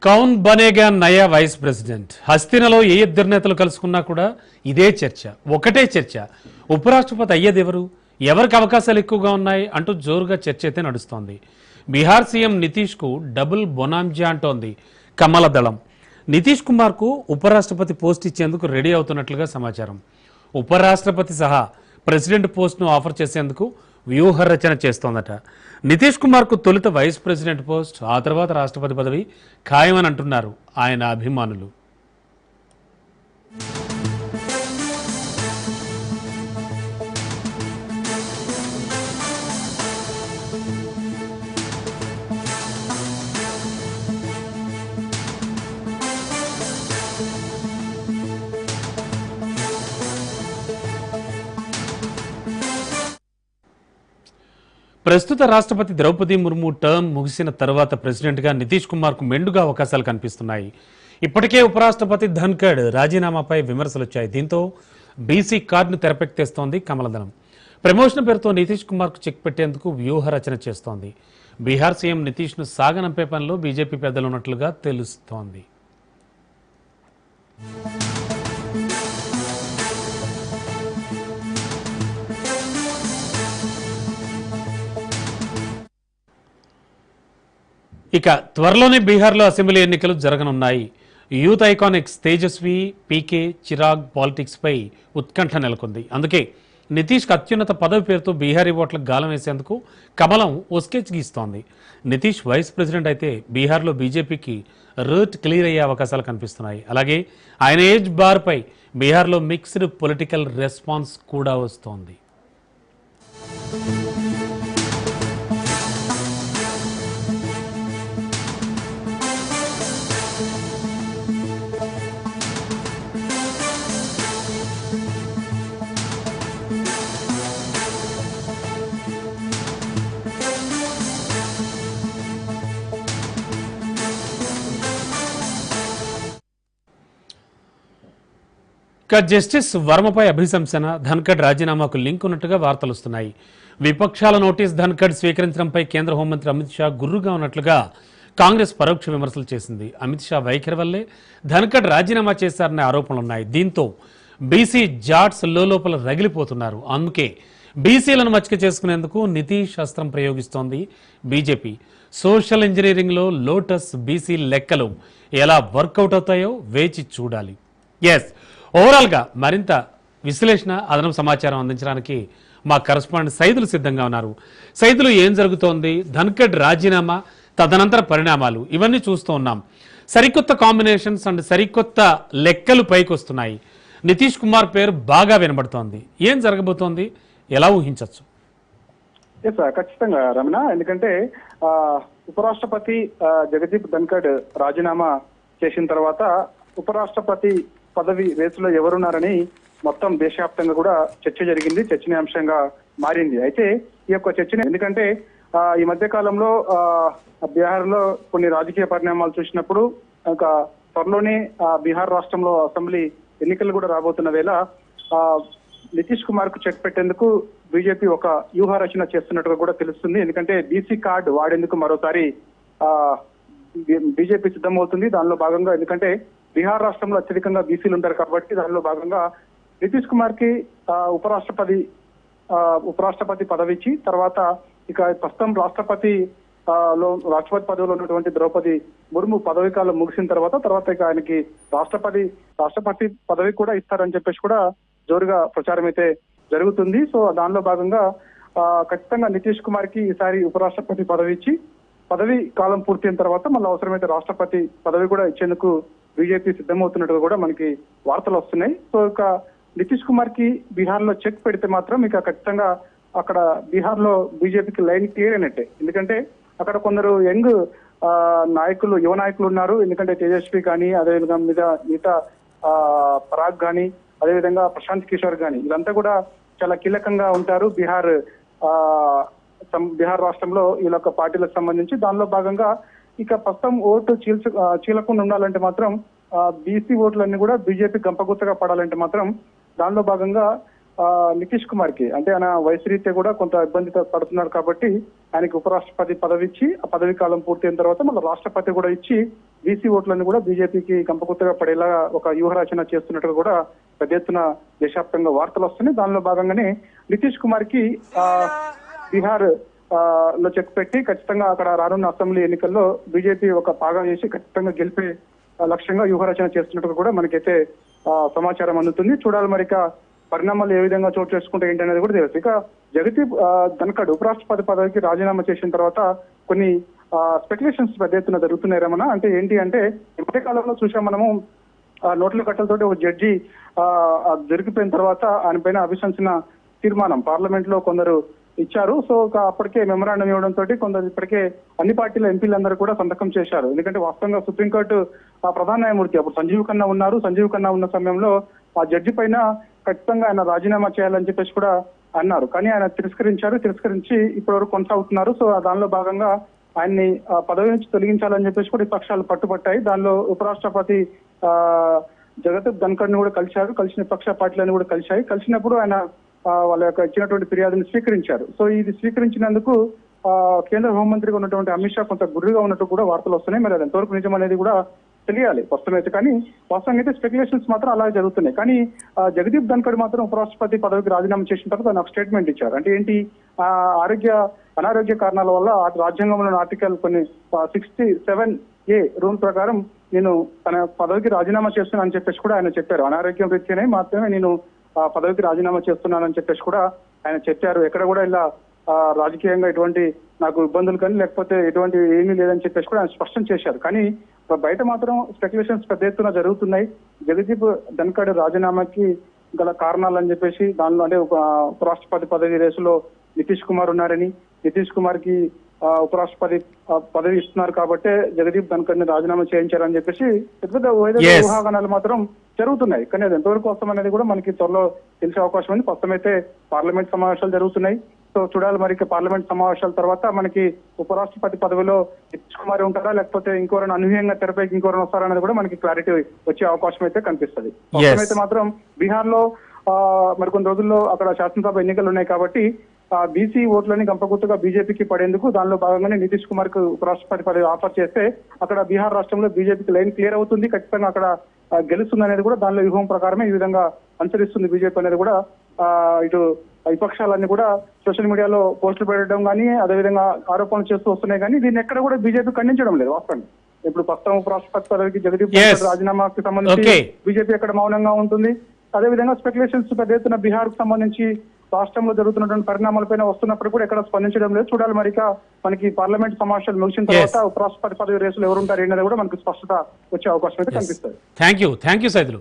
కౌన్ బనేగా నయా vice president. హస్తినలో ఏ ఇద్దరు నేతలు కలుసుకున్నా కూడా ఇదే చర్చ, ఒకటే చర్చ. ఉపరాష్ట్రపతి అయ్యేదెవరు, ఎవరికి అవకాశాలు ఎక్కువగా ఉన్నాయి అంటూ జోరుగా చర్చ అయితే నడుస్తోంది. బీహార్ సీఎం నితీష్ కు డబుల్ బొనాంజా అంటోంది కమల దళం. నితీష్ కుమార్ కు ఉపరాష్ట్రపతి పోస్ట్ ఇచ్చేందుకు రెడీ అవుతున్నట్లుగా సమాచారం. ఉపరాష్ట్రపతి సహా ప్రెసిడెంట్ పోస్ట్ను ఆఫర్ చేసేందుకు వ్యూహ రచన చేస్తోందట. నితీష్ కుమార్ కు తొలుత వైస్ ప్రెసిడెంట్ పోస్ట్, ఆ తర్వాత రాష్ట్రపతి పదవి ఖాయమని అంటున్నారు ఆయన అభిమానులు. ప్రస్తుత రాష్ట్రపతి ద్రౌపది ముర్ము టర్మ్ ముగిసిన తర్వాత ప్రెసిడెంట్గా నితీష్ కుమార్కు మెండుగా అవకాశాలు కనిపిస్తున్నాయి. ఇప్పటికే ఉపరాష్ట్రపతి ధన్ఖడ్ రాజీనామాపై విమర్శలు వచ్చాయి. దీంతో బీసీ కార్డును తెరపెక్కేస్తోంది కమలదళం. ప్రమోషన్ పేరుతో నితీష్ కుమార్కు చెక్ పెట్టేందుకు వ్యూహ రచన చేస్తోంది. బీహార్ సీఎం నితీష్ను సాగనంపే పనిలో బీజేపీ పెద్దలు ఉన్నట్లుగా తెలుస్తోంది. ఇక త్వరలోనే బీహార్లో అసెంబ్లీ ఎన్నికలు జరగనున్నాయి. యూత్ ఐకానిక్స్ తేజస్వి, పీకే, చిరాగ్ పాలిటిక్స్ పై ఉత్కంఠ నెలకొంది. అందుకే నితీష్కి అత్యున్నత పదవి పేరుతో బీహారీ ఓట్లకు గాలం వేసేందుకు కమలం ఓ స్కెచ్ గీస్తోంది. నితీష్ వైస్ ప్రెసిడెంట్ అయితే బీహార్లో బీజేపీకి రూట్ క్లియర్ అయ్యే అవకాశాలు కనిపిస్తున్నాయి. అలాగే ఆయన ఏజ్ బార్ పై బీహార్లో మిక్స్డ్ పొలిటికల్ రెస్పాన్స్ కూడా వస్తోంది. జస్టిస్ వర్మపై అభిశంసన, ధన్ఖడ్ రాజీనామాకు లింక్ ఉన్నట్టుగా వార్తలు వస్తున్నాయి. విపక్షాల నోటీస్ ధన్ఖడ్ స్వీకరించడంపై కేంద్ర హోంమంత్రి అమిత్ షా గుర్రుగా ఉన్నట్లుగా కాంగ్రెస్ పరోక్ష విమర్శలు చేసింది. అమిత్ షా వైఖరి వల్లే ధన్ఖడ్ రాజీనామా చేశారనే ఆరోపణలున్నాయి. దీంతో బీసీ జాట్స్ లోపల రగిలిపోతున్నారు. అందుకే బీసీలను మచ్చిక చేసుకునేందుకు నితీష్ అస్త్రం ప్రయోగిస్తోంది బీజేపీ. సోషల్ ఇంజనీరింగ్లో లోటస్ బీసీ లెక్కలు ఎలా వర్కౌట్ అవుతాయో వేచి చూడాలి. ఎస్, ఓవరాల్గా మరింత విశ్లేషణ, అదనపు సమాచారం అందించడానికి మా కరెస్పాండెంట్ సైదులు సిద్ధంగా ఉన్నారు. సైదులు, ఏం జరుగుతోంది, ధన్ఖడ్ రాజీనామా తదనంతర పరిణామాలు ఇవన్నీ చూస్తూ ఉన్నాం. సరికొత్త కాంబినేషన్స్ అండ్ సరికొత్త లెక్కలు పైకి వస్తున్నాయి. నితీష్ కుమార్ పేరు బాగా వినబడుతోంది. ఏం జరగబోతోంది, ఎలా ఊహించవచ్చు? ఖచ్చితంగా రమణ, ఎందుకంటే ఉపరాష్ట్రపతి జగదీప్ ధన్ఖడ్ రాజీనామా చేసిన తర్వాత ఉపరాష్ట్రపతి పదవి రేసులో ఎవరున్నారని మొత్తం దేశవ్యాప్తంగా కూడా చర్చ జరిగింది, చర్చనీయాంశంగా మారింది. అయితే ఈ యొక్క చర్చ ఎందుకంటే ఈ మధ్య కాలంలో బీహార్ లో కొన్ని రాజకీయ పరిణామాలు చూసినప్పుడు ఇంకా త్వరలోనే బీహార్ రాష్ట్రంలో అసెంబ్లీ ఎన్నికలు కూడా రాబోతున్న వేళ నితీష్ కుమార్ కు చెక్ పెట్టేందుకు బీజేపీ ఒక వ్యూహ రచన చేస్తున్నట్టుగా కూడా తెలుస్తుంది. ఎందుకంటే బీసీ కార్డు వాడేందుకు మరోసారి బీజేపీ సిద్ధమవుతుంది. దానిలో భాగంగా, ఎందుకంటే బీహార్ రాష్ట్రంలో అత్యధికంగా బీసీలు ఉంటారు కాబట్టి దానిలో భాగంగా నితీష్ కుమార్ కి ఉపరాష్ట్రపతి పదవి ఇచ్చి తర్వాత ఇక ప్రస్తుతం రాష్ట్రపతి పదవిలో ఉన్నటువంటి ద్రౌపది ముర్ము పదవి కాలం ముగిసిన తర్వాత ఇక ఆయనకి రాష్ట్రపతి పదవి కూడా ఇస్తారని చెప్పేసి కూడా జోరుగా ప్రచారం అయితే జరుగుతుంది. సో దానిలో భాగంగా ఖచ్చితంగా నితీష్ కుమార్ కి ఈసారి ఉపరాష్ట్రపతి పదవి ఇచ్చి పదవి కాలం పూర్తయిన తర్వాత మళ్ళీ అవసరమైతే రాష్ట్రపతి పదవి కూడా ఇచ్చేందుకు బీజేపీ సిద్ధమవుతున్నట్టుగా కూడా మనకి వార్తలు వస్తున్నాయి. సో ఇక నితీష్ కుమార్ కి బీహార్ లో చెక్ పెడితే మాత్రం ఇక ఖచ్చితంగా అక్కడ బీహార్ లో బీజేపీకి లైన్ క్లియర్ అయినట్టే. ఎందుకంటే అక్కడ కొందరు యంగ్ యువ నాయకులు ఉన్నారు. ఎందుకంటే తేజస్వి కానీ, అదేవిధంగా మిగతా పరాగ్ కానీ, అదేవిధంగా ప్రశాంత్ కిషోర్ కానీ, ఇదంతా కూడా చాలా కీలకంగా ఉంటారు బీహార్ రాష్ట్రంలో వీళ్ళ పార్టీలకు సంబంధించి. దానిలో భాగంగా ఇక ప్రస్తుతం ఓటు చీలకుండా ఉండాలంటే మాత్రం బీసీ ఓట్లన్నీ కూడా బీజేపీ గంపగుత్తగా పడాలంటే మాత్రం దానిలో భాగంగా నితీష్ కుమార్ కి, అంటే ఆయన వయసు రీత్యా కూడా కొంత ఇబ్బంది పడుతున్నారు కాబట్టి ఆయనకి ఉపరాష్ట్రపతి పదవి ఇచ్చి ఆ పదవి కాలం పూర్తయిన తర్వాత మళ్ళీ రాష్ట్రపతి కూడా ఇచ్చి బీసీ ఓట్లను కూడా బీజేపీకి కంపకొత్తగా పడేలా ఒక వ్యూహరచన చేస్తున్నట్టుగా కూడా పెద్ద ఎత్తున దేశవ్యాప్తంగా వార్తలు వస్తున్నాయి. దానిలో భాగంగానే నితీష్ కుమార్ కి బీహార్ లో చెక్ పెట్టి ఖచ్చితంగా అక్కడ రానున్న అసెంబ్లీ ఎన్నికల్లో బీజేపీ ఒక పాగా చేసి ఖచ్చితంగా గెలిపే లక్ష్యంగా వ్యూహరచన చేస్తున్నట్టుగా కూడా మనకైతే సమాచారం అందుతుంది. చూడాలి మరి ఇక పరిణామాలు ఏ విధంగా చోటు చేసుకుంటే ఏంటనేది కూడా తెలుసు. ఇక జగదీప్ ధన్కడ్ ఉపరాష్ట్రపతి పదవికి రాజీనామా చేసిన తర్వాత కొన్ని స్పెక్యులేషన్స్ పెద్ద ఎత్తున జరుగుతున్నాయి రమణ. అంటే ఏంటి అంటే ఈ మధ్య కాలంలో చూసాం మనము నోట్ల కట్టలతోటి ఒక జడ్జి దొరికిపోయిన తర్వాత ఆయన పైన అభిశంసన తీర్మానం పార్లమెంట్ లో కొందరు ఇచ్చారు. సో అప్పటికే మెమరాండం ఇవ్వడంతో కొందరు ఇప్పటికే అన్ని పార్టీల ఎంపీలందరూ కూడా సంతకం చేశారు. ఎందుకంటే వాస్తవంగా సుప్రీంకోర్టు ప్రధాన న్యాయమూర్తి అప్పుడు సంజీవ్ ఖన్నా ఉన్నారు. సంజీవ్ ఖన్నా ఉన్న సమయంలో ఆ జడ్జి పైన ఖచ్చితంగా ఆయన రాజీనామా చేయాలని చెప్పేసి కూడా అన్నారు. కానీ ఆయన తిరస్కరించి ఇప్పటివరకు కొనసాగుతున్నారు. సో దానిలో భాగంగా ఆయన్ని పదవి నుంచి తొలగించాలని చెప్పేసి కూడా విపక్షాలు పట్టుబట్టాయి. దానిలో ఉపరాష్ట్రపతి జగదీప్ ధన్కడ్ ను కూడా కలిసిన విపక్ష పార్టీలను కూడా కలిసినప్పుడు ఆయన వాళ్ళ యొక్క ఇచ్చినటువంటి ఫిర్యాదును స్వీకరించారు. సో ఇది స్వీకరించినందుకు కేంద్ర హోంమంత్రిగా ఉన్నటువంటి అమిత్ షా కొంత గుర్రుగా ఉన్నట్టు కూడా వార్తలు వస్తున్నాయి. మరి అది ఎంతవరకు నిజం అనేది కూడా తెలియాలి ప్రస్తుతం కానీ వాస్తవంగా అయితే స్పెక్యులేషన్స్ మాత్రం అలాగే జరుగుతున్నాయి. కానీ జగదీప్ ధన్కడ్ మాత్రం ఉపరాష్ట్రపతి పదవికి రాజీనామా చేసిన తర్వాత ఆయన ఒక స్టేట్మెంట్ ఇచ్చారు. అంటే ఏంటి, అనారోగ్య కారణాల వల్ల రాజ్యాంగంలోని ఆర్టికల్ కొన్ని 67A రూల్ ప్రకారం నేను తన పదవికి రాజీనామా చేస్తున్నాను అని చెప్పేసి కూడా ఆయన చెప్పారు. అనారోగ్యం రీత్యానే మాత్రమే నేను పదవికి రాజీనామా చేస్తున్నానని చెప్పేసి కూడా ఆయన చెప్పారు. ఎక్కడ కూడా ఇలా రాజకీయంగా ఎటువంటి నాకు ఇబ్బందులు కానీ లేకపోతే ఎటువంటి ఏమీ లేదని చెప్పేసి కూడా ఆయన స్పష్టం చేశారు. కానీ బయట మాత్రం స్పెక్యులేషన్స్ పెద్ద ఎత్తున జరుగుతున్నాయి. జగదీప్ ధన్కడ్ రాజీనామాకి గల కారణాలని చెప్పేసి దానిలో అంటే ఉపరాష్ట్రపతి పదవి రేసులో నితీష్ కుమార్ ఉన్నారని, నితీష్ కుమార్ కి ఉపరాష్ట్రపతి పదవి ఇస్తున్నారు కాబట్టే జగదీప్ ధన్కడ్ ని రాజీనామా చేయించారని చెప్పేసి పెద్ద ఊహాగానాలు మాత్రం జరుగుతున్నాయి. కానీ అది ఎంతవరకు వస్తాం అనేది కూడా మనకి త్వరలో తెలిసే అవకాశం ఉంది. ప్రస్తుతం అయితే పార్లమెంట్ సమావేశాలు జరుగుతున్నాయి. సో చూడాలి మరి పార్లమెంట్ సమావేశాల తర్వాత మనకి ఉపరాష్ట్రపతి పదవిలో నితీష్ కుమార్ ఉంటారా లేకపోతే ఇంకోరైనా అనూహ్యంగా తెరపైకి ఇంకోరైనా వస్తారా అనేది కూడా మనకి క్లారిటీ వచ్చే అవకాశం అయితే కనిపిస్తుంది. ప్రస్తుతం అయితే మాత్రం బీహార్ లో మరికొన్ని రోజుల్లో అక్కడ శాసనసభ ఎన్నికలు ఉన్నాయి కాబట్టి బీసీ ఓట్లని గంపగుర్తుగా బీజేపీకి పడేందుకు దానిలో భాగంగానే నితీష్ కుమార్ కు ఉపరాష్ట్రపతి పదవి ఆఫర్ చేస్తే అక్కడ బీహార్ రాష్ట్రంలో బీజేపీకి లైన్ క్లియర్ అవుతుంది, ఖచ్చితంగా అక్కడ గెలుస్తుంది అనేది కూడా దానిలో వ్యూహం ప్రకారమే ఈ విధంగా అనుసరిస్తుంది బీజేపీ అనేది కూడా. ఇటు విపక్షాలన్నీ కూడా సోషల్ మీడియాలో పోస్టులు పెట్టడం కానీ అదేవిధంగా ఆరోపణలు చేస్తూ వస్తున్నాయి. కానీ దీన్ని ఎక్కడ కూడా బీజేపీ ఖండించడం లేదు వాస్తవంగా. ఇప్పుడు ప్రస్తుతం ఉపరాష్ట్రపతి పదవికి జగదీప్ రాజీనామాకి సంబంధించి బీజేపీ ఎక్కడ మౌనంగా ఉంటుంది. అదేవిధంగా స్పెక్యులేషన్స్ పెద్ద ఎత్తున బీహార్ కు సంబంధించి రాష్ట్రంలో జరుగుతున్నటువంటి పరిణామాలపైన వస్తున్నప్పుడు కూడా ఎక్కడ స్పందించడం లేదు. చూడాలి మరి మనకి పార్లమెంట్ సమావేశాలు ముగిసిన తర్వాత ఉపరాష్ట్రపతి పదవి రేసులు ఎవరుంటారు అనేది కూడా మనకి స్పష్టత వచ్చే అవకాశం అయితే కనిపిస్తుంది. Thank you Saidulu.